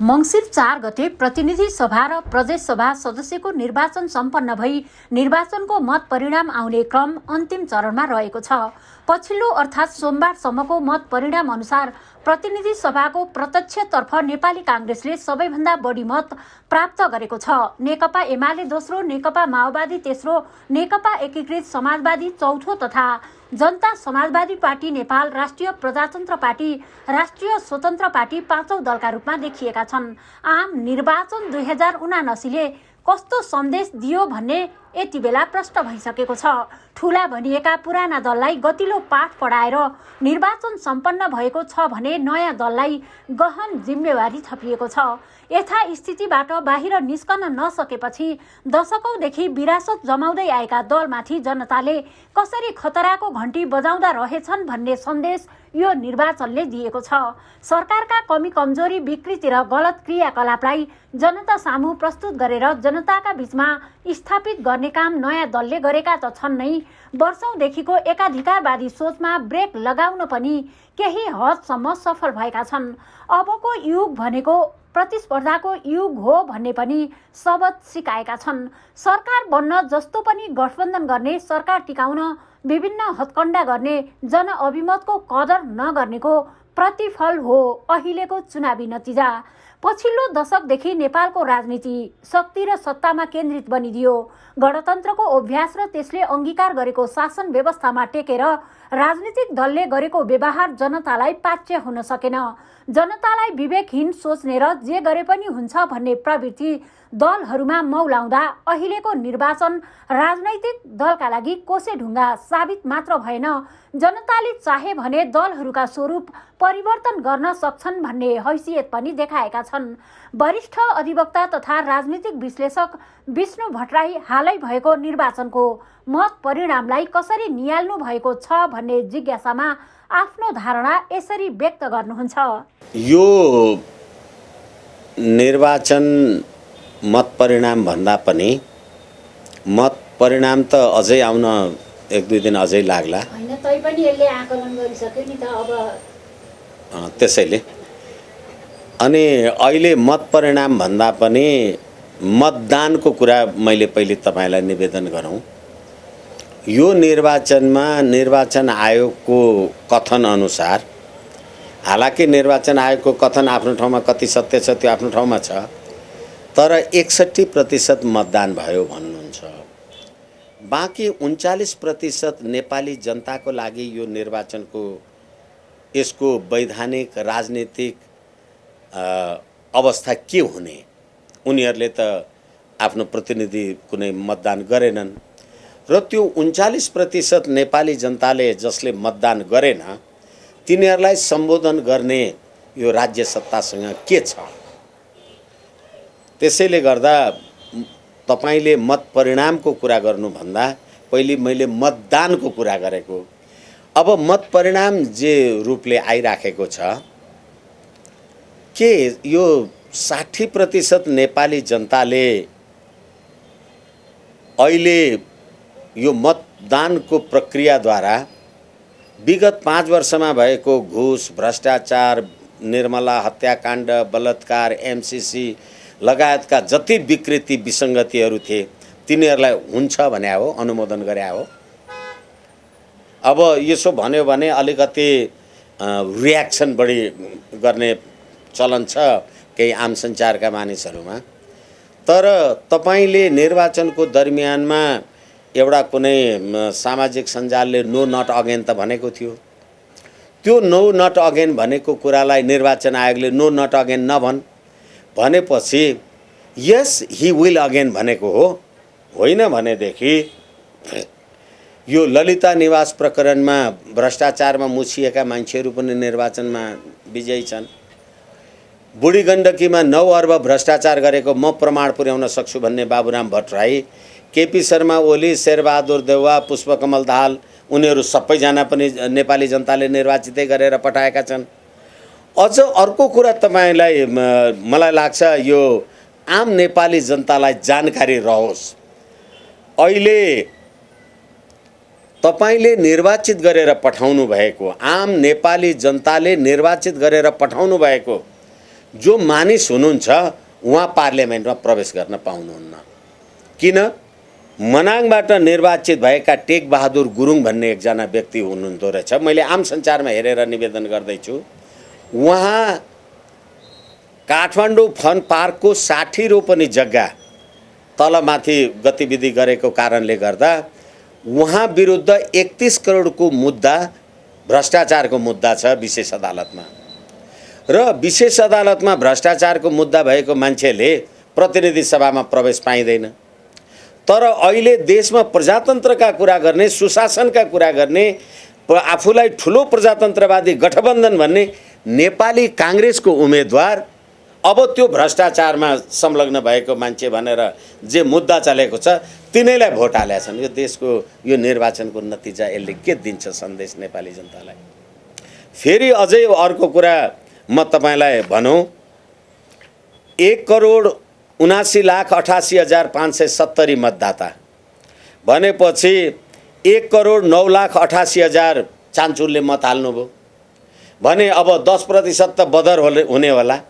मङ्सिर 4 गते प्रतिनिधि सभा र प्रदेश सभा सदस्यको निर्वाचन सम्पन्न भई निर्वाचनको मत परिणाम आउने क्रम अन्तिम चरणमा रहेको छ। पछिल्लो अर्थात् सोमबारसम्मको मत परिणाम अनुसार प्रतिनिधि सभाको प्रत्यक्षतर्फ नेपाली कांग्रेसले सबैभन्दा बढी मत प्राप्त गरेको छ। नेकपा एमाले दोस्रो, नेकपा माओवादी तेस्रो, नेकपा एकीकृत समाजवादी चौथो तथा जनता समाजवादी पार्टी नेपाल, राष्ट्रिय प्रजातन्त्र पार्टी, राष्ट्रिय स्वतन्त्र पार्टी पाँचौं दलका रूपमा देखिएका छन्। आम निर्वाचन 2079ले कस्तो सन्देश दियो भन्ने यति बेला प्रश्न भइसकेको छ। ठूला भनिएका पुराना दललाई गतिलो पाठ पढाएर निर्वाचन सम्पन्न भएको छ भने नयाँ दललाई गहन जिम्मेवारी थपिएको छ। यथास्थितिबाट बाहिर निस्कन नसकेपछि दशकौंदेखि विरासत जमाउँदै आएका दलमाथि जनताले कसरी खतराको घण्टी बजाउँदा रहेछन् भन्ने सन्देश यो निर्वाचनले दिएको छ। सरकारका कमी कमजोरी, विकृति र गलत क्रियाकलापलाई जनता सामु प्रस्तुत गरेर जनताका बीचमा स्थापित गर्ने काम नयाँ दलले गरेका त छन् नै, वर्षौंदेखिको एकाधिकारवादी सोचमा ब्रेक लगाउन पनि केही हदसम्म सफल भएका छन्। अबको युग भनेको प्रतिस्पर्धाको युग हो भन्ने पनि सबद सिकाएका छन्। सरकार बन्न जस्तो पनि गठबन्धन गर्ने, सरकार टिकाउन विभिन्न हत्कण्डा गर्ने, जनअभिमतको कदर नगर्नेको प्रतिफल हो अहिलेको चुनावी नतिजा। पछिल्लो दशकदेखि नेपालको राजनीति शक्ति र सत्तामा केन्द्रित बनिदियो। गणतन्त्रको अभ्यास र त्यसले अंगीकार गरेको शासन व्यवस्थामा टेकेर राजनीतिक दलले गरेको व्यवहार जनतालाई पाच्य हुन सकेन। जनतालाई विवेकहीन सोच्ने र जे गरे पनि हुन्छ भन्ने प्रवृत्ति दलहरूमा मौलाउँदा अहिलेको निर्वाचन राजनैतिक दलका लागि कोसेढुङ्गा साबित मात्र भएन, जनताले चाहे भने दलहरूका स्वरूप परिवर्तन गर्न सक्छन् भन्ने हैसियत पनि देखाएका छन्। वरिष्ठ अधिवक्ता तथा राजनीतिक विश्लेषक विष्णु भट्टराई हालै भएको निर्वाचनको मत परिणामलाई कसरी नियाल्नु भएको छ भन्ने जिज्ञासामा आफ्नो धारणा यसरी व्यक्त गर्नुहुन्छ। यो निर्वाचन मत परिणाम भन्दा पनि मत परिणाम त अझै आउन 1-2 दिन अझै लाग्ला हैन, तै पनि यसले आकलन गरिसक्यो नि त अब। त्यसैले अनि अहिले मत परिणाम भन्दा पनि मतदानको कुरा मैले पहिले तपाईलाई निवेदन गरौँ। यो निर्वाचनमा निर्वाचन आयोगको कथन अनुसार, हालाकि निर्वाचन आयोगको कथन आफ्नो ठाउँमा कति सत्य छ त्यो आफ्नो ठाउँमा छ, तर 61% मतदान भयो भन्नुहुन्छ। बाँकी 39% नेपाली जनताको लागि यो निर्वाचनको यसको वैधानिक राजनीतिक अवस्था के हुने, उनीहरूले त आफ्नो प्रतिनिधि कुनै मतदान गरेनन् र त्यो 39% नेपाली जनताले जसले मतदान गरेन तिनीहरूलाई सम्बोधन गर्ने यो राज्य सत्तासँग के छ। त्यसैले गर्दा तपाईले मत परिणामको कुरा गर्नुभन्दा पहिले मैले मतदानको कुरा गरेको। अब मत परिणाम जे रूपले आइराखेको छ, के यो 60% नेपाली जनताले अहिले यो मतदानको प्रक्रियाद्वारा विगत 5 वर्षमा भएको घुस, भ्रष्टाचार, निर्मला हत्याकाण्ड, बलात्कार, एमसीसी लगायतका जति विकृति विसङ्गतिहरू थिए तिनीहरूलाई हुन्छ भने हो, अनुमोदन गरे हो। अब यसो भन्यो भने अलिकति रियाक्सन बढी गर्ने चलन छ केही आम सञ्चारका मानिसहरूमा। तर तपाईले निर्वाचनको दरमियानमा एउटा कुनै सामाजिक सञ्जालले नो नट अगेन त भनेको थियो। त्यो नो नट अगेन भनेको कुरालाई निर्वाचन आयोगले नो नट अगेन भनेपछि यस ही विल अगेन भनेको हो। होइन भनेदेखि यो ललिता निवास प्रकरणमा भ्रष्टाचारमा मुछिएका मान्छेहरू पनि निर्वाचनमा विजयी छन्। बुढी गण्डकीमा 9 अर्ब भ्रष्टाचार गरेको म प्रमाण पुर्याउन सक्छु भन्ने बाबुराम भट्टराई, केपी शर्मा ओली, शेरबहादुर देउवा, पुष्पकमल दाहाल, उनीहरू सबैजना पनि नेपाली जनताले निर्वाचितै गरेर पठाएका छन्। अझ अर्को कुरा तपाईलाई मलाई लाग्छ यो आम नेपाली जनतालाई जानकारी रहोस्, अहिले तपाईले निर्वाचित गरेर पठाउनु भएको, आम नेपाली जनताले निर्वाचित गरेर पठाउनु भएको जो मानिस हुनुहुन्छ उहाँ पार्लियामेन्टमा प्रवेश गर्न पाउनुहुन्न। किन? मनाङबाट निर्वाचित भएका टेकबहादुर गुरुङ भन्ने एकजना व्यक्ति हुनुहुँदो रहेछ। मैले आम सञ्चारमा हेरेर निवेदन गर्दैछु। उहाँ काठमाडौँ फन पार्कको 60 रोपनी जग्गा तलमाथि गतिविधि गरेको कारणले गर्दा उहाँ विरुद्ध 31 करोडको मुद्दा भ्रष्टाचारको मुद्दा छ विशेष अदालतमा। र विशेष अदालतमा भ्रष्टाचारको मुद्दा भएको मान्छेले प्रतिनिधि सभामा प्रवेश पाइँदैन। तर अहिले देशमा प्रजातन्त्रका कुरा गर्ने, सुशासनका कुरा गर्ने, आफूलाई ठुलो प्रजातन्त्रवादी गठबन्धन भन्ने नेपाली काङ्ग्रेसको उम्मेदवार अब त्यो भ्रष्टाचारमा संलग्न भएको मान्छे भनेर जे मुद्दा चलेको छ तिनैलाई भोट हालेका छन्। यो देशको यो निर्वाचनको नतिजा यसले के दिन्छ सन्देश नेपाली जनतालाई? फेरि अझै अर्को कुरा म तपाईँलाई भनौँ, 1,79,88,570 मतदाता भनेपछि 1,09,88,000 चान्चुरले मत हाल्नुभयो भने अब 10% त बदर हुने होला।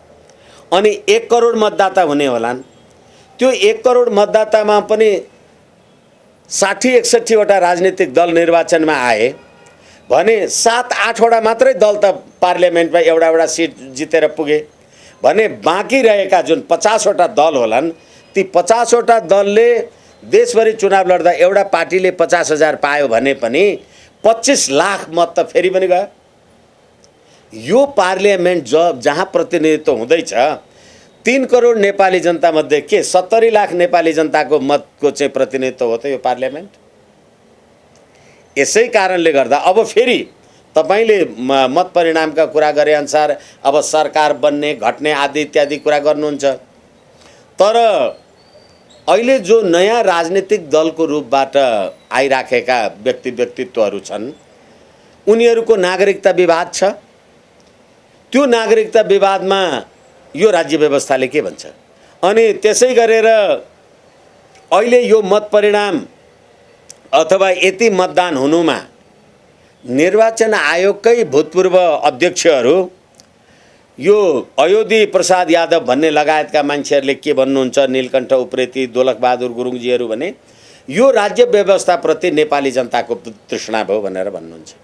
अनि 1 करोड मतदाता हुने होलान्। त्यो 1 करोड मतदातामा पनि 60-61 वटा राजनीतिक दल निर्वाचनमा आए भने 7-8 वटा मात्रै दल त पार्लियामेन्टमा एउटा सिट जितेर पुगे भने बाँकी रहेका जुन 50 वटा दल होलान्, ती 50 वटा दलले देशभरि चुनाव लड्दा एउटा पार्टीले 50,000 पायो भने पनि 25 लाख मत त फेरि पनि गयो। यो पार्लियामेन्ट जहाँ प्रतिनिधित्व हुँदैछ 3 करोड नेपाली जनता मध्ये के 70 लाख नेपाली जनताको मतको चाहिँ प्रतिनिधित्व हो त यो पार्लियामेन्ट। यसै कारणले गर्दा अब फेरि तपाईले मत परिणामका कुरा गरे अनुसार अब सरकार बन्ने घट्ने आदि इत्यादि कुरा गर्नुहुन्छ। तर अहिले जो नयाँ राजनीतिक दलको रूपबाट आइराखेका व्यक्तित्वहरू छन् उनीहरूको नागरिकता विवाद छ। त्यो नागरिकता विवादमा यो राज्य व्यवस्थाले के भन्छ? अनि त्यसै गरेर अहिले यो मत परिणाम अथवा यति मतदान हुनुमा निर्वाचन आयोगकै भूतपूर्व अध्यक्षहरू यो अयोधी प्रसाद यादव भन्ने लगायतका मान्छेहरूले के भन्नुहुन्छ, नीलकण्ठ उप्रेती, दोलखबहादुर गुरुङजीहरू भने यो राज्य व्यवस्थाप्रति नेपाली जनताको तृष्णा भयो भनेर भन्नुहुन्छ।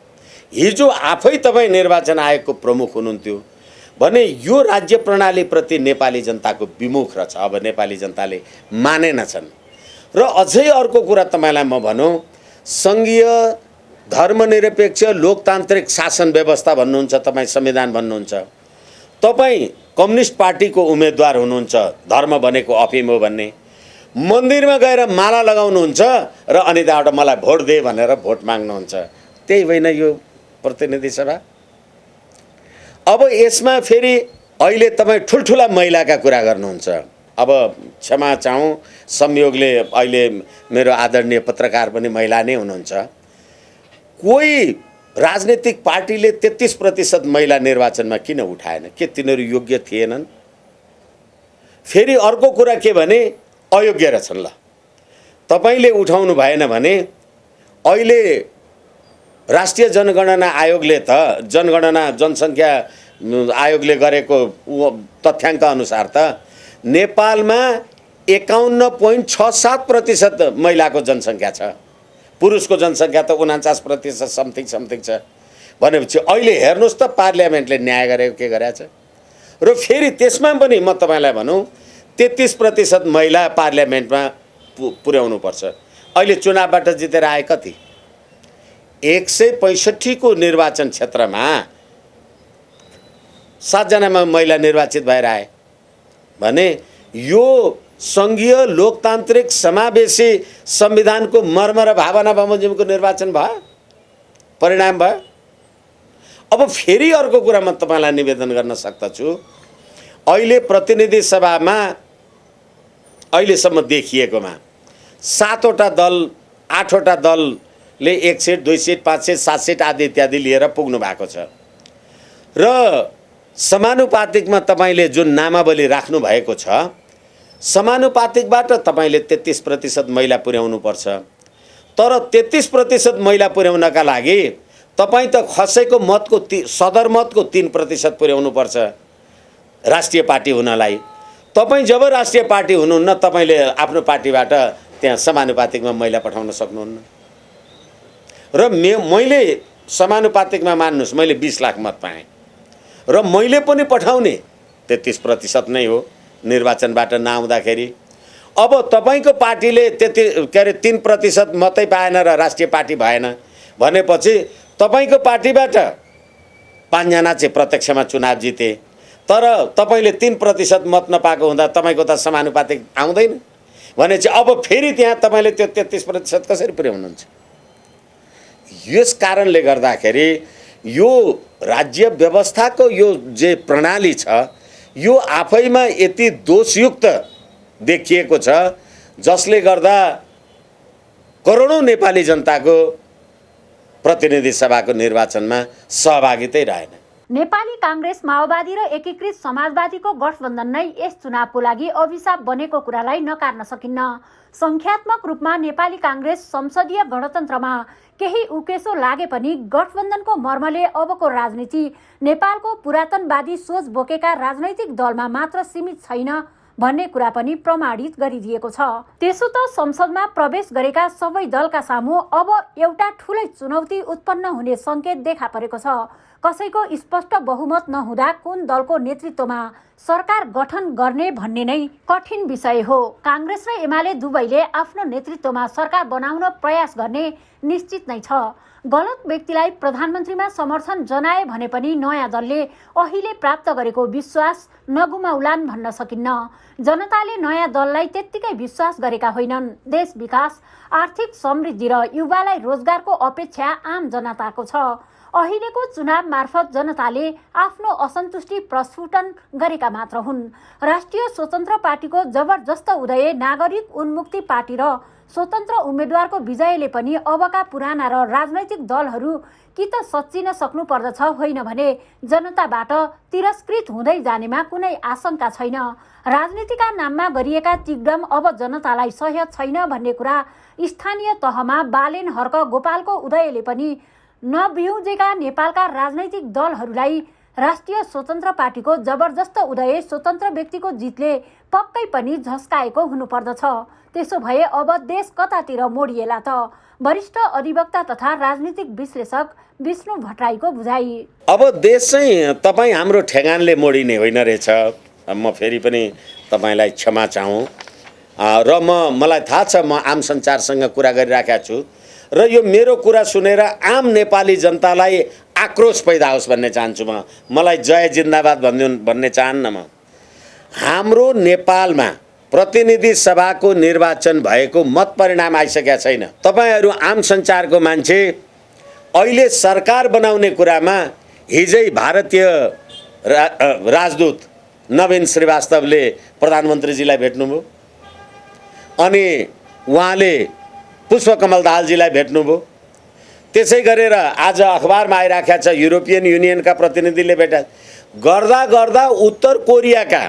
हिजो आफै तपाईँ निर्वाचन आयोगको प्रमुख हुनुहुन्थ्यो भने यो राज्य प्रणालीप्रति नेपाली जनताको विमुख रहेछ। अब नेपाली जनताले मानेनछन्। र अझै अर्को कुरा तपाईँलाई म भनौँ, सङ्घीय धर्मनिरपेक्ष लोकतान्त्रिक शासन व्यवस्था भन्नुहुन्छ, तपाईँ संविधान भन्नुहुन्छ, तपाईँ कम्युनिस्ट पार्टीको उम्मेदवार हुनुहुन्छ, धर्म भनेको अफिम हो भन्ने, मन्दिरमा गएर माला लगाउनुहुन्छ र अनि त्यहाँबाट मलाई भोट दे भनेर भोट माग्नुहुन्छ। त्यही होइन यो प्रतिनिधि सभा? अब यसमा फेरि अहिले तपाईँ ठुल्ठुला महिलाका कुरा गर्नुहुन्छ। अब क्षमा चाहौँ, संयोगले अहिले मेरो आदरणीय पत्रकार पनि महिला नै हुनुहुन्छ। कोही राजनीतिक पार्टीले 33% महिला निर्वाचनमा किन उठाएन? के तिनीहरू योग्य थिएनन्? फेरि अर्को कुरा के भने अयोग्य रहेछन्। ल तपाईँले उठाउनु भएन भने अहिले राष्ट्रिय जनगणना आयोगले त जनसङ्ख्या आयोगले गरेको तथ्याङ्क अनुसार त नेपालमा 51.67% महिलाको जनसङ्ख्या छ, पुरुषको जनसङ्ख्या त 49% समथिङ छ। भनेपछि अहिले हेर्नुहोस् त पार्लियामेन्टले न्याय गरेको के गरेको छ। र फेरि त्यसमा पनि म तपाईँलाई भनौँ 33% महिला पार्लियामेन्टमा पुर्याउनु पर्छ। अहिले चुनावबाट जितेर आए कति? 165 को निर्वाचन क्षेत्रमा 7 जनामा महिला निर्वाचित भएर आए भने यो सङ्घीय लोकतान्त्रिक समावेशी संविधानको मर्म र भावना बमोजिमको निर्वाचन भयो, परिणाम भयो। अब फेरि अर्को कुरा म तपाईँलाई निवेदन गर्न सक्दछु, अहिले प्रतिनिधि सभामा अहिलेसम्म देखिएकोमा 7 वटा दल 8 वटा दलले 1 सिट 2 सिट 5 सिट 7 सिट आदि इत्यादि लिएर पुग्नु भएको छ। र समानुपातिकमा तपाईँले जुन नामावली राख्नु भएको छ समानुपातिकबाट तपाईँले 33% महिला पुर्याउनुपर्छ। तर 33% महिला पुर्याउनका लागि तपाईँ त खसेको मतको सदरमतको 3% पुर्याउनुपर्छ। राष्ट्रिय पार्टी हुनलाई। तपाईँ जब राष्ट्रिय पार्टी हुनुहुन्न तपाईँले आफ्नो पार्टीबाट त्यहाँ समानुपातिकमा महिला पठाउन सक्नुहुन्न। र मैले समानुपातिकमा मान्नुहोस् मैले 20 लाख मत पाएँ र मैले पनि पठाउने 33% नै हो निर्वाचनबाट नआउँदाखेरि। अब तपाईँको पार्टीले त्यति के अरे 3% मात्रै पाएन र राष्ट्रिय पार्टी भएन भनेपछि तपाईँको पार्टीबाट 5 जना चाहिँ प्रत्यक्षमा चुनाव जिते, तर तपाईँले 3% मत नपाएको हुँदा तपाईँको त समानुपातिक आउँदैन भने चाहिँ अब फेरि त्यहाँ तपाईँले त्यो 33% कसरी पुर्याउनुहुन्छ? यस कारणले गर्दाखेरि यो राज्य व्यवस्थाको यो जे प्रणाली छ यो आफैमा यति दोषयुक्त देखिएको छ जसले गर्दा करोडौं नेपाली जनताको प्रतिनिधि सभाको निर्वाचनमा सहभागितै रहेन। नेपाली कांग्रेस माओवादी र एकीकृत समाजवादीको गठबन्धन नै यस चुनावको लागि अभिशाप बनेको कुरालाई नकार्न सकिन्न। संख्यात्मक रूपमा नेपाली कांग्रेस संसदीय गणतन्त्रमा केही उकेसो लागे पनि गठबन्धनको मर्मले अबको राजनीति नेपालको पुरातनवादी सोच बोकेका राजनैतिक दलमा मात्र सीमित छैन भन्ने कुरा पनि प्रमाणित गरिदिएको छ। त्यसो त संसदमा प्रवेश गरेका सबै दलका सामु अब एउटा ठूलै चुनौती उत्पन्न हुने संकेत देखा परेको छ। कसैको स्पष्ट बहुमत नहुँदा कुन दलको नेतृत्वमा सरकार गठन गर्ने भन्ने नै कठिन विषय हो। कांग्रेस र एमाले दुवैले आफ्नो नेतृत्वमा सरकार बनाउन प्रयास गर्ने निश्चित नै छ। गलत व्यक्तिलाई प्रधानमन्त्रीमा समर्थन जनाए भने पनि नयाँ दलले अहिले प्राप्त गरेको विश्वास नगुमाउलान् भन्न सकिन्न। जनताले नयाँ दललाई त्यत्तिकै विश्वास गरेका होइनन्। देश विकास, आर्थिक समृद्धि र युवालाई रोजगारको अपेक्षा आम जनताको छ। अहिलेको चुनाव मार्फत जनताले आफ्नो असन्तुष्टि प्रस्फुटन गरेका मात्र हुन्। राष्ट्रिय स्वतन्त्र पार्टीको जबरजस्त उदय, नागरिक उन्मुक्ति पार्टी र स्वतन्त्र उम्मेद्वारको विजयले पनि अबका पुराना र राजनैतिक दलहरू कि त सच्चिन सक्नु पर्दछ, होइन भने जनताबाट तिरस्कृत हुँदै जानेमा कुनै आशंका छैन। राजनीतिका नाममा गरिएका तिग्डम अब जनतालाई सह्य छैन भन्ने कुरा स्थानीय तहमा बालेन हर्क गोपालको उदयले पनि नबिउजेका नेपालका राजनैतिक दलहरूलाई राष्ट्रिय स्वतन्त्र पार्टीको जबरजस्त उदय, स्वतन्त्र व्यक्तिको जितले पक्कै पनि झस्काएको हुनुपर्दछ। त्यसो भए अब देश कतातिर मोडिएला त? वरिष्ठ अधिवक्ता तथा राजनीतिक विश्लेषक विष्णु भट्टराईको बुझाइ। अब देश चाहिँ तपाईँ हाम्रो ठेगानले मोडिने होइन रहेछ। म फेरि पनि तपाईँलाई क्षमा चाहूँ र मलाई थाहा छ म आम सञ्चारसँग कुरा गरिराखेको छु र यो मेरो कुरा सुनेर आम नेपाली जनतालाई आक्रोश पैदा होस् भन्ने चाहन्छु। मलाई जय जिन्दाबाद भन्ने चाहन्न। म हाम्रो नेपालमा प्रतिनिधि सभाको निर्वाचन भएको मत परिणाम आइसकेका छैन। तपाईहरू आम सञ्चारको मान्छे अहिले सरकार बनाउने कुरामा हिजै भारतीय राजदूत नवीन श्रीवास्तवले प्रधानमन्त्रीजीलाई भेट्नुभयो अनि उहाँले पुष्पकमल दाहालजीलाई भेट्नुभयो। त्यसै गरेर आज अखबारमा आइराखेको छ युरोपियन युनियनका प्रतिनिधिले भेटा गर्दा गर्दा उत्तर कोरियाका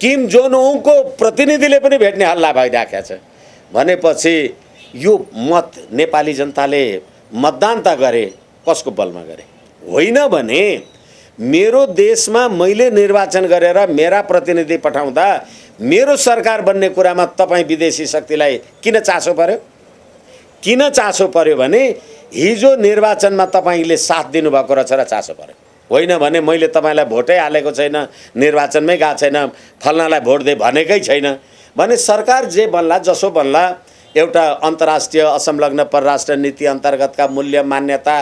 किम जोन उनको प्रतिनिधिले पनि भेट्ने हल्ला भइराखेको छ। भनेपछि यो मत नेपाली जनताले मतदान त गरे, कसको बलमा गरे? होइन भने मेरो देशमा मैले निर्वाचन गरेर मेरा प्रतिनिधि पठाउँदा मेरो सरकार बन्ने कुरामा तपाईँ विदेशी शक्तिलाई किन चासो पर्यो? किन चासो पर्यो भने हिजो निर्वाचनमा तपाईँले साथ दिनुभएको रहेछ र चासो पर्यो। होइन भने मैले तपाईँलाई भोटै हालेको छैन, निर्वाचनमै गएको छैन, फल्नालाई भोट दे भनेकै छैन भने सरकार जे बन्ला जसो बन्ला एउटा अन्तर्राष्ट्रिय असंलग्न परराष्ट्र नीति अन्तर्गतका मूल्य मान्यता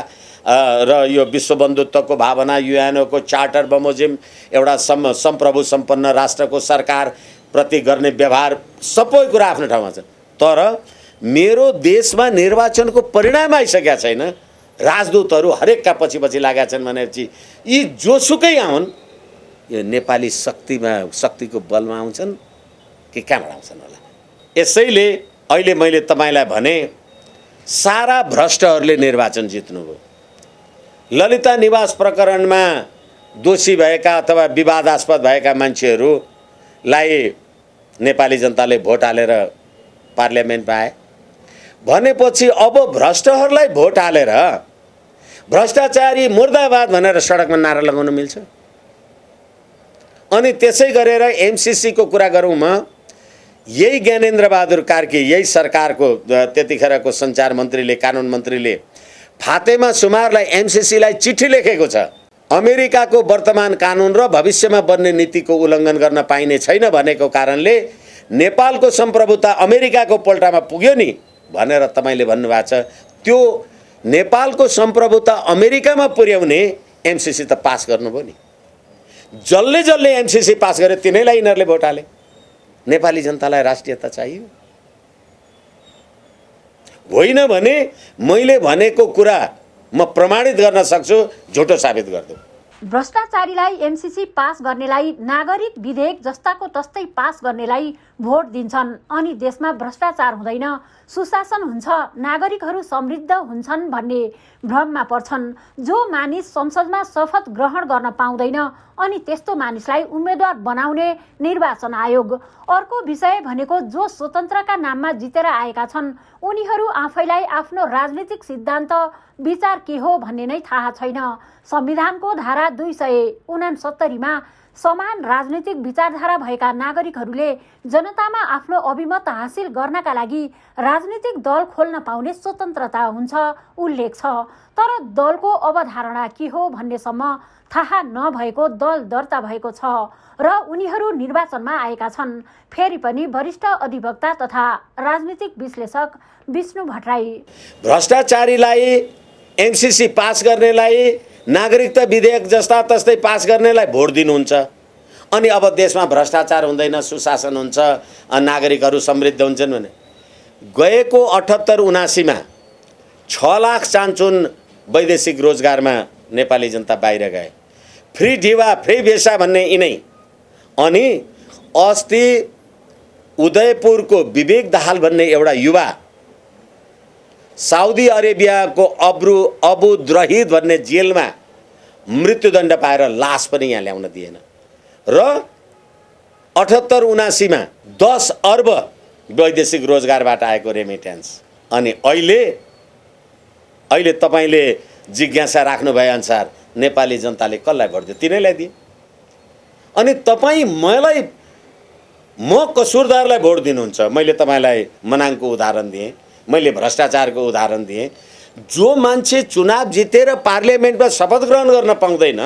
र यो विश्व बन्धुत्वको भावना, युएनओको चार्टर बमोजिम एउटा सम्प्रभु सम्पन्न राष्ट्रको सरकार प्रति गर्ने व्यवहार सबै कुरा आफ्नो ठाउँमा छ। तर मेरो देशमा निर्वाचनको परिणाम आइसकेका छैन। राजदूतहरू हरेकका पछि पछि लागेका छन् भनेपछि यी जोसुकै आउन् यो नेपाली शक्तिको बलमा आउँछन् कि कहाँबाट आउँछन् होला? यसैले अहिले मैले तपाईँलाई भने सारा भ्रष्टहरूले निर्वाचन जित्नुभयो। ललिता निवास प्रकरणमा दोषी भएका अथवा विवादास्पद भएका मान्छेहरूलाई नेपाली जनताले भोट हालेर पार्लियामेन्ट पाए भनेपछि अब भ्रष्टहरूलाई भोट हालेर भ्रष्टाचारी मुर्दाबाद भनेर सडकमा नारा लगाउन मिल्छ? अनि त्यसै गरेर एमसीसी को कुरा गरौँ म, यही ज्ञानेन्द्र बहादुर कार्की, यही सरकारको त्यतिखेरको सञ्चार मन्त्रीले, कानुन मन्त्रीले फातेमा सुमारलाई एमसीसीलाई चिठी लेखेको छ। अमेरिकाको वर्तमान कानुन र भविष्यमा बन्ने नीतिको उल्लङ्घन गर्न पाइने छैन भनेको कारणले नेपालको सम्प्रभुता अमेरिकाको पोल्टामा पुग्यो नि भनेर तपाईले भन्नुभएको छ। त्यो नेपालको सम्प्रभुता अमेरिकामा पुर्याउने एमसीसी त पास गर्नुभयो नि। जसले जसले एमसीसी पास गर्यो तिनैलाई यिनीहरूले भोट हाले। नेपाली जनतालाई राष्ट्रियता चाहियो होइन भने मैले भनेको कुरा म प्रमाणित गर्न सक्छु, झुटो साबित गर्छु। भ्रष्टाचारीलाई एमसीसी पास गर्नेलाई, नागरिक विधेयक जस्ताको तस्तै पास गर्नेलाई भोट दिन्छन् अनि देशमा भ्रष्टाचार हुँदैन, सुशासन हुन्छ, नागरिकहरू समृद्ध हुन्छन् भन्ने भ्रममा पर्छन्। जो मानिस संसदमा शपथ ग्रहण गर्न पाउँदैन अनि त्यस्तो मानिसलाई उम्मेदवार बनाउने निर्वाचन आयोग। अर्को विषय भनेको जो स्वतन्त्रका नाममा जितेर आएका छन् उनीहरू आफैलाई आफ्नो राजनीतिक सिद्धान्त विचार के हो भन्ने नै थाहा छैन। संविधानको धारा 269 मा समान राजनीतिक विचारधारा भएका नागरिकहरूले जनतामा आफ्नो अभिमत हासिल गर्नका लागि राजनीतिक दल खोल्न पाउने स्वतन्त्रता हुन्छ उल्लेख छ। तर दलको अवधारणा के हो भन्नेसम्म थाहा नभएको दल दर्ता भएको छ र उनीहरू निर्वाचनमा आएका छन्। फेरि पनि वरिष्ठ अधिवक्ता तथा राजनीतिक विश्लेषक विष्णु भट्टराई, भ्रष्टाचारीलाई एमसीसी पास गर्नेलाई, नागरिकता विधेयक जस्ता तस्तै पास गर्नेलाई भोट दिनुहुन्छ अनि अब देशमा भ्रष्टाचार हुँदैन, सुशासन हुन्छ, नागरिकहरू समृद्ध हुन्छन् भने गएको 78-79 मा 6 लाख चान्चुन वैदेशिक रोजगारमा नेपाली जनता बाहिर गए। फ्री ढिवा फ्री भेसा भन्ने यिनै। अनि अस्ति उदयपुरको विवेक दाहाल भन्ने एउटा युवा साउदी अरेबियाको अबु द्रहिद भन्ने जेलमा मृत्युदण्ड पाएर लास पनि यहाँ ल्याउन दिएन। र 78-79 मा 10 अर्ब वैदेशिक रोजगारबाट आएको रेमिटेन्स। अनि अहिले तपाईले जिज्ञासा राख्नु भए अनुसार नेपाली जनताले कसलाई भोट दियो? तिनैलाई दिए। अनि तपाई म कसुरदारलाई भोट दिनुहुन्छ। मैले तपाईलाई मनाङको उदाहरण दिएँ, मैले भ्रष्टाचारको उदाहरण दिएँ। जो मान्छे चुनाव जितेर पार्लियामेन्टमा शपथ ग्रहण गर्न पाउँदैन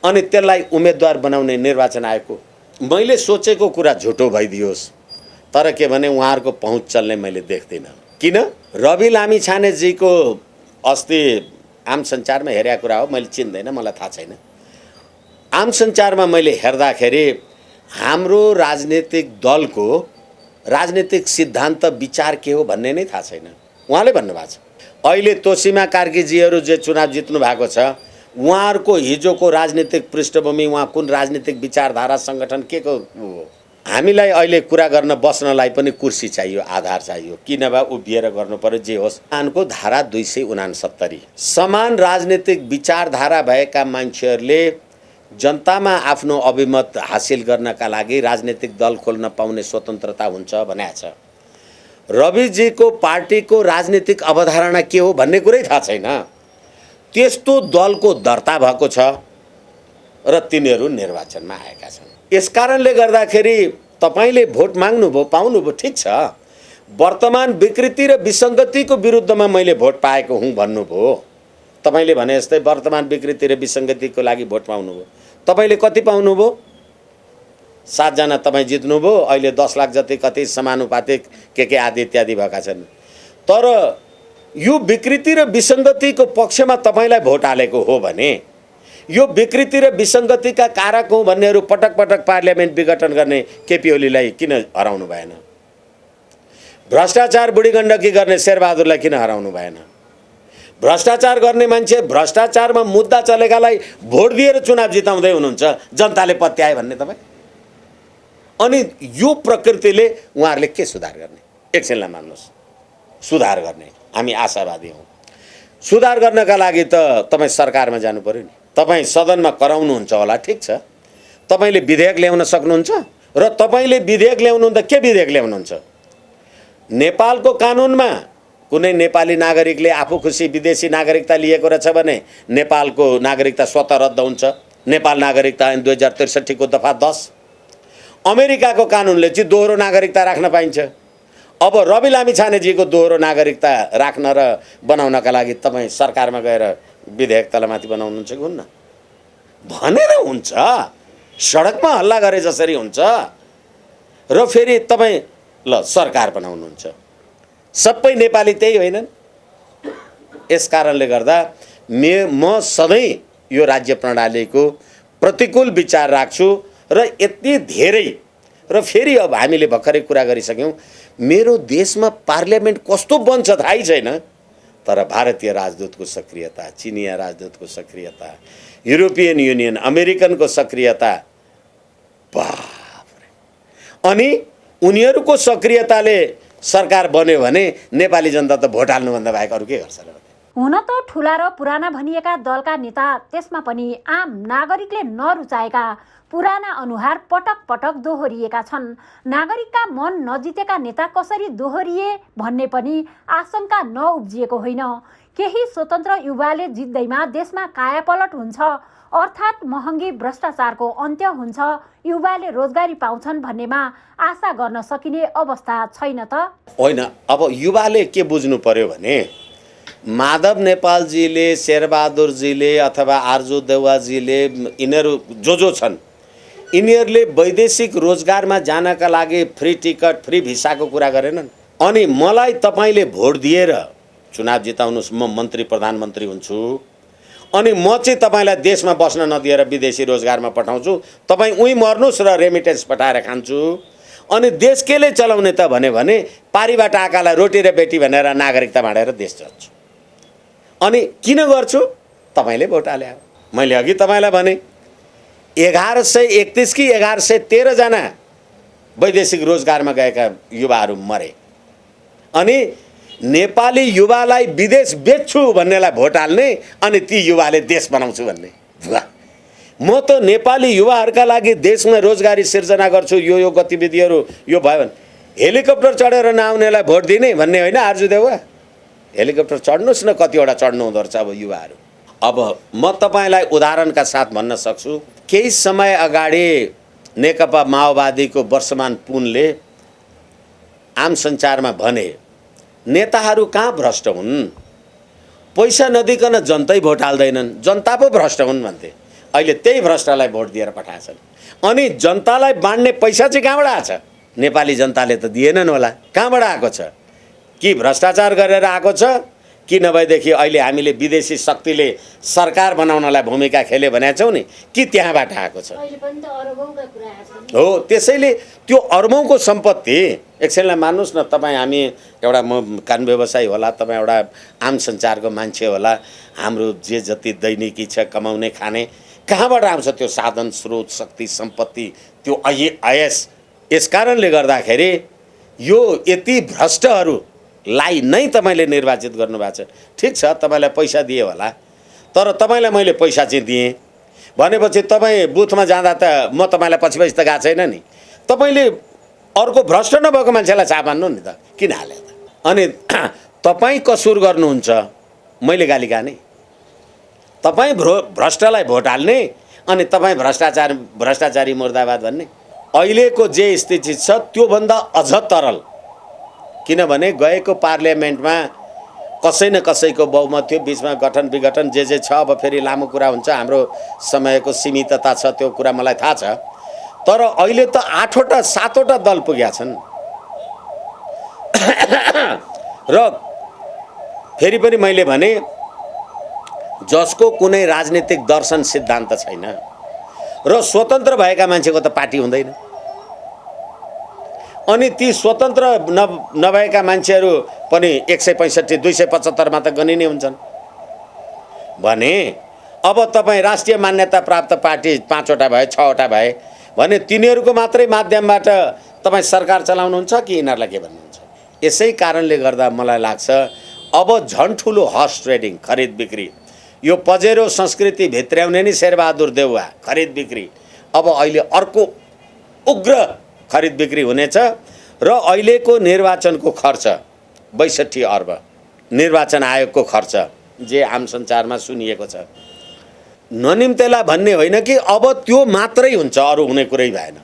अनि त्यसलाई उम्मेदवार बनाउने निर्वाचन आयोगको, मैले सोचेको कुरा झुटो भइदियोस् तर के भने उहाँहरूको पहुँच चल्ने मैले देख्दिनँ। किन? रवि लामिछानेजीको अस्ति आम सञ्चारमा हेरेको कुरा हो, मैले चिन्दैन, मलाई थाहा छैन। आम सञ्चारमा मैले हेर्दाखेरि हाम्रो राजनीतिक दलको राजनीतिक सिद्धान्त विचार के हो भन्ने नै थाहा छैन। उहाँले भन्नुभएको छ अहिले तोसीमा कार्कीजीहरू जे चुनाव जित्नु भएको छ उहाँहरूको हिजोको राजनीतिक पृष्ठभूमि, उहाँ कुन राजनीतिक विचारधारा सङ्गठन के को हो। हामीलाई अहिले कुरा गर्न बस्नलाई पनि कुर्सी चाहियो, आधार चाहियो, कि नभए उभिएर गर्नु पर्यो जे होस्। संविधानको धारा 269 समान राजनीतिक विचारधारा भएका मान्छेहरूले जनतामा आफ्नो अभिमत हासिल गर्नका लागि राजनीतिक दल खोल्न पाउने स्वतन्त्रता हुन्छ भनेको छ। रविजीको पार्टीको राजनीतिक अवधारणा के हो भन्ने कुरै थाहा छैन। त्यस्तो दलको दर्ता भएको छ र तिनीहरू निर्वाचनमा आएका छन्। यसकारणले गर्दाखेरि तपाईले भोट माग्नुभयो, पाउनुभयो, ठिक छ। वर्तमान विकृति र विसङ्गतिको विरुद्धमा मैले भोट पाएको हुँ भन्नुभयो। तपाईले भने जस्तै वर्तमान विकृति र विसङ्गतिको लागि भोट पाउनुभयो। तपाईले कति पाउनुभयो? 7 जना तपाईँ जित्नुभयो। अहिले 10 लाख जति कति समानुपातिक के आदि इत्यादि भएका छन्। तर यो विकृति र विसङ्गतिको पक्षमा तपाईलाई भोट हालेको हो भने यो विकृति र विसङ्गतिका कारक हो भन्नेहरू पटक पटक पार्लियामेन्ट विघटन गर्ने केपी ओलीलाई किन हराउनु भएन? भ्रष्टाचार बुढी गण्डकी गर्ने शेरबहादुरलाई किन हराउनु भएन? भ्रष्टाचार गर्ने मान्छे, भ्रष्टाचारमा मुद्दा चलेकालाई भोट दिएर चुनाव जिताउँदै हुनुहुन्छ, जनताले पत्याए भन्ने तपाईँ। अनि यो प्रकृतिले उहाँहरूले के सुधार गर्ने? एकछिनलाई मान्नुहोस्, सुधार गर्ने हामी आशावादी हौँ। सुधार गर्नका लागि त तपाईँ सरकारमा जानु पर्यो नि। तपाईँ सदनमा कराउनुहुन्छ होला, ठिक छ। तपाईँले विधेयक ल्याउन सक्नुहुन्छ र तपाईँले विधेयक ल्याउनुहुन्छ। के विधेयक ल्याउनुहुन्छ? नेपालको कानुनमा कुनै नेपाली नागरिकले आफू खुसी विदेशी नागरिकता लिएको रहेछ भने नेपालको नागरिकता स्वतः रद्द हुन्छ। नेपाल नागरिकता ऐन 2063 को दफा 10। अमेरिकाको कानुनले चाहिँ दोहोरो नागरिकता राख्न पाइन्छ। अब रवि लामिछानेजीको दोहोरो नागरिकता राख्न र बनाउनका लागि तपाईँ सरकारमा गएर विधेयक तलमाथि बनाउनुहुन्छ कि हुन्न? भनेर हुन्छ, सडकमा हल्ला गरे जसरी हुन्छ। र फेरि तपाईँ ल सरकार बनाउनुहुन्छ, सबै नेपाली त्यही होइनन्। यस कारणले गर्दा म सधैँ यो राज्य प्रणालीको प्रतिकूल विचार राख्छु र यति धेरै। र फेरि अब हामीले भर्खरै कुरा गरिसक्यौँ, मेरो देशमा पार्लियामेन्ट कस्तो बन्छ थाहै छैन, तर भारतीय राजदूतको सक्रियता, चिनिया राजदूतको सक्रियता, युरोपियन युनियन अमेरिकनको सक्रियता, बाफरे। अनि उनीहरूको सक्रियताले सरकार बन्यो भने नेपाली जनता त भोट हाल्नुभन्दा बाहेक अरू के गर्छ र? हुन त ठुला र पुराना भनिएका दलका नेता, त्यसमा पनि आम नागरिकले नरुचाएका पुराना अनुहार पटक पटक दोहोरिएका छन्। नागरिकका मन नजितेका नेता कसरी दोहोरिए भन्ने पनि आशंका नउब्जिएको होइन। केही स्वतन्त्र युवाले जित्दैमा देशमा कायापलट हुन्छ, अर्थात् महँगी भ्रष्टाचारको अन्त्य हुन्छ, युवाले रोजगारी पाउँछन् भन्नेमा आशा गर्न सकिने अवस्था छैन त? होइन, अब युवाले के बुझ्नु पर्यो भने माधव नेपालजीले, शेरबहादुरजीले अथवा आर्जु देउवाजीले, यिनीहरू जो छन्, यिनीहरूले वैदेशिक रोजगारमा जानका लागि फ्री टिकट, फ्री भिसाको कुरा गरेनन्। अनि मलाई तपाईँले भोट दिएर चुनाव जिताउनुहोस्, म मन्त्री प्रधानमन्त्री हुन्छु, अनि म चाहिँ तपाईँलाई देशमा बस्न नदिएर विदेशी रोजगारमा पठाउँछु, तपाईँ उहीँ मर्नुहोस् र रेमिटेन्स पठाएर खान्छु, अनि देश केले चलाउने त भने पारीबाट आकालाई रोटी र बेटी भनेर नागरिकता बाँडेर देश चल्छु। अनि किन गर्छु? तपाईँले भोट हाले। मैले अघि तपाईँलाई भने 1131 कि 1113 जना वैदेशिक रोजगारमा गएका युवाहरू मरे। अनि नेपाली युवालाई विदेश बेच्छु भन्नेलाई भोट हाल्ने, अनि ती युवाले देश बनाउँछु भन्ने। म त नेपाली युवाहरूका लागि देशमा रोजगारी सिर्जना गर्छु, यो गतिविधिहरू यो भयो भने हेलिकप्टर चढेर नआउनेलाई भोट दिने भन्ने होइन। आर्जु देउवा, हेलिकप्टर चढ्नुहोस् न, कतिवटा चढ्नु हुँदो रहेछ अब युवाहरू। अब म तपाईँलाई उदाहरणका साथ भन्न सक्छु, केही समय अगाडि नेकपा माओवादीको वर्षमान पुनले आम सञ्चारमा भने नेताहरू कहाँ भ्रष्ट हुन्, पैसा नदिकन जनतै भोट हाल्दैनन्, जनता पो भ्रष्ट हुन् भन्थे। अहिले त्यही भ्रष्टलाई भोट दिएर पठाएछन्। अनि जनतालाई बाँड्ने पैसा चाहिँ कहाँबाट आएको छ? नेपाली जनताले त दिएनन् होला। कहाँबाट आएको छ? कि भ्रष्टाचार गरेर आएको छ, कि नभएदेखि अहिले हामीले विदेशी शक्तिले सरकार बनाउनलाई भूमिका खेल्यो भनेका छौँ नि, कि त्यहाँबाट आएको छ? हो, त्यसैले त्यो अरबौँको सम्पत्ति एकछिनलाई मान्नुहोस् न, तपाईँ हामी एउटा म कानुन व्यवसायी होला, तपाईँ एउटा आम सञ्चारको मान्छे होला, हाम्रो जे जति दैनिकी छ कमाउने खाने, कहाँबाट आउँछ त्यो साधन स्रोत शक्ति सम्पत्ति, त्यो अयस? यस कारणले गर्दाखेरि यो यति भ्रष्टहरूलाई नै तपाईँले निर्वाचित गर्नुभएको छ। ठिक छ, तपाईँलाई पैसा दिए होला, तर तपाईँलाई मैले पैसा चाहिँ दिएँ भनेपछि तपाईँ बुथमा जाँदा त म तपाईँलाई पछि त गएको छैन नि। तपाईँले अर्को भ्रष्ट नभएको मान्छेलाई चाप हान्नु नि त, किन हाले त? अनि तपाईँ कसुर गर्नुहुन्छ, मैले गाली गाने? तपाईँ भ्रष्टलाई भोट हाल्ने अनि तपाईँ भ्रष्टाचारी मुर्दाबाद भन्ने? अहिलेको जे स्थिति छ त्योभन्दा अझ तरल, किनभने गएको पार्लियामेन्टमा कसै न कसैको बहुमत थियो, बिचमा गठन विघटन जे छ। अब फेरि लामो कुरा हुन्छ, हाम्रो समयको सीमितता छ, त्यो कुरा मलाई थाहा छ। तर अहिले त 8वटा 7वटा दल पुगेका छन् र फेरि पनि मैले भने जसको कुनै राजनीतिक दर्शन सिद्धान्त छैन र स्वतन्त्र भएका मान्छेको त पार्टी हुँदैन। अनि ती स्वतन्त्र नभएका मान्छेहरू पनि 165 275 मा त गनिने हुन्छन् भने अब तपाईँ राष्ट्रिय मान्यता प्राप्त पार्टी 5वटा भए 6वटा भए भने तिनीहरूको मात्रै माध्यमबाट तपाईँ सरकार चलाउनुहुन्छ कि यिनीहरूलाई के भन्नुहुन्छ? यसै कारणले गर्दा मलाई लाग्छ अब झन् ठुलो हर्स ट्रेडिङ, खरिद बिक्री, यो पजेरो संस्कृति भित्र्याउने नि शेरबहादुर देउवा खरिद बिक्री, अब अहिले अर्को उग्र खरिद बिक्री हुनेछ। र अहिलेको निर्वाचनको खर्च 62 अर्ब निर्वाचन आयोगको खर्च जे आम सञ्चारमा सुनिएको छ, ननिम्तेला भन्ने होइन कि अब त्यो मात्रै हुन्छ, अरू हुने कुरै भएन।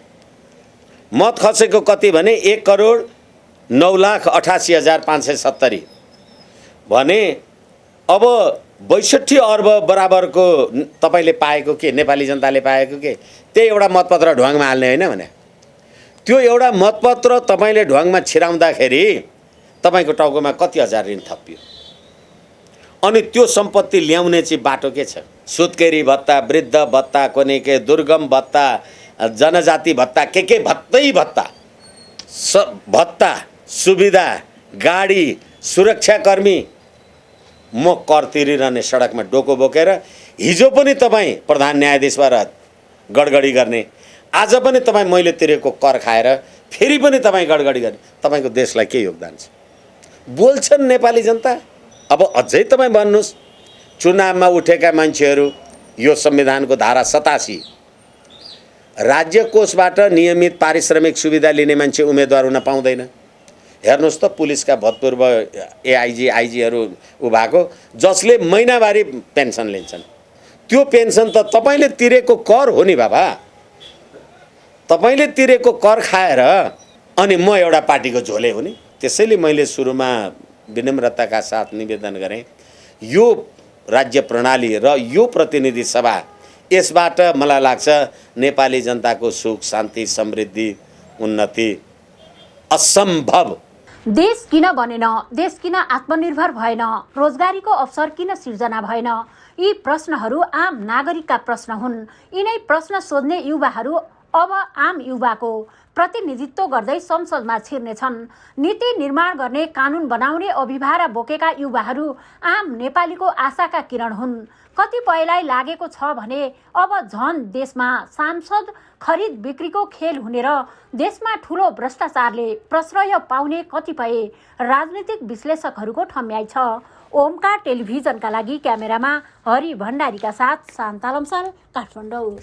मत खसेको कति भने 1,09,88,570 भने अब 62 अर्ब बराबरको तपाईँले पाएको के, नेपाली जनताले पाएको के, त्यही एउटा मतपत्र ढुवाङमा हाल्ने होइन भने। त्यो एउटा मतपत्र तपाईँले ढुवाङमा छिराउँदाखेरि तपाईँको टाउकोमा कति हजार ऋण थपियो। अनि त्यो सम्पत्ति ल्याउने चाहिँ बाटो के छ? सुत्केरी भत्ता, वृद्ध भत्ता, कुनै के दुर्गम भत्ता, जनजाति भत्ता, के भत्तै भत्ता, भत्ता, सुविधा, गाडी, सुरक्षाकर्मी। म कर तिरिरहने सडकमा डोको बोकेर, हिजो पनि तपाईँ प्रधान न्यायाधीशबाट गडगडी गर्ने, आज पनि तपाईँ मैले तिरेको कर खाएर फेरि पनि तपाईँ गडगडी गर्ने। तपाईँको देशलाई के योगदान छ? बोल्छन् नेपाली जनता। अब अझै तपाईँ भन्नुहोस्, चुनावमा उठेका मान्छेहरू यो संविधानको धारा 87 राज्य कोषबाट नियमित पारिश्रमिक सुविधा लिने मान्छे उम्मेदवार हुन पाउँदैन। हेर्नुहोस् त, पुलिसका भूतपूर्व एआइजी आइजीहरू उभाएको, जसले महिनावारी पेन्सन लिन्छन्। त्यो पेन्सन त तपाईँले तिरेको कर हो नि बाबा। तपाईँले तिरेको कर खाएर अनि म एउटा पार्टीको झोले हो नि। त्यसैले मैले सुरुमा विनम्रताका साथ निवेदन गरेँ, यो राज्य प्रणाली र यो प्रतिनिधि सभा, यसबाट मलाई लाग्छ नेपाली जनताको सुख शान्ति समृद्धि उन्नति असम्भव। देश किन बनेन, देश किन आत्मनिर्भर भएन, रोजगारीको अवसर किन सिर्जना भएन, यी प्रश्नहरू आम नागरिकका प्रश्न हुन्। यिनै प्रश्न सोध्ने युवाहरू अब आम युवाको प्रतिनिधित्व गर्दै संसदमा छिर्नेछन्। नीति निर्माण गर्ने, कानुन बनाउने अभिभार बोकेका युवाहरू आम नेपालीको आशाका किरण हुन्। कतिपयलाई लागेको छ भने अब झन देशमा सांसद खरिद बिक्रीको खेल हुने र देशमा ठूलो भ्रष्टाचारले प्रश्रय पाउने कतिपय राजनीतिक विश्लेषकहरूको ठम्याइ छ। ओमकार टेलिभिजनका लागि क्यामेरामा हरि भण्डारीका साथ शान्ता लम्साल, काठमाडौँ।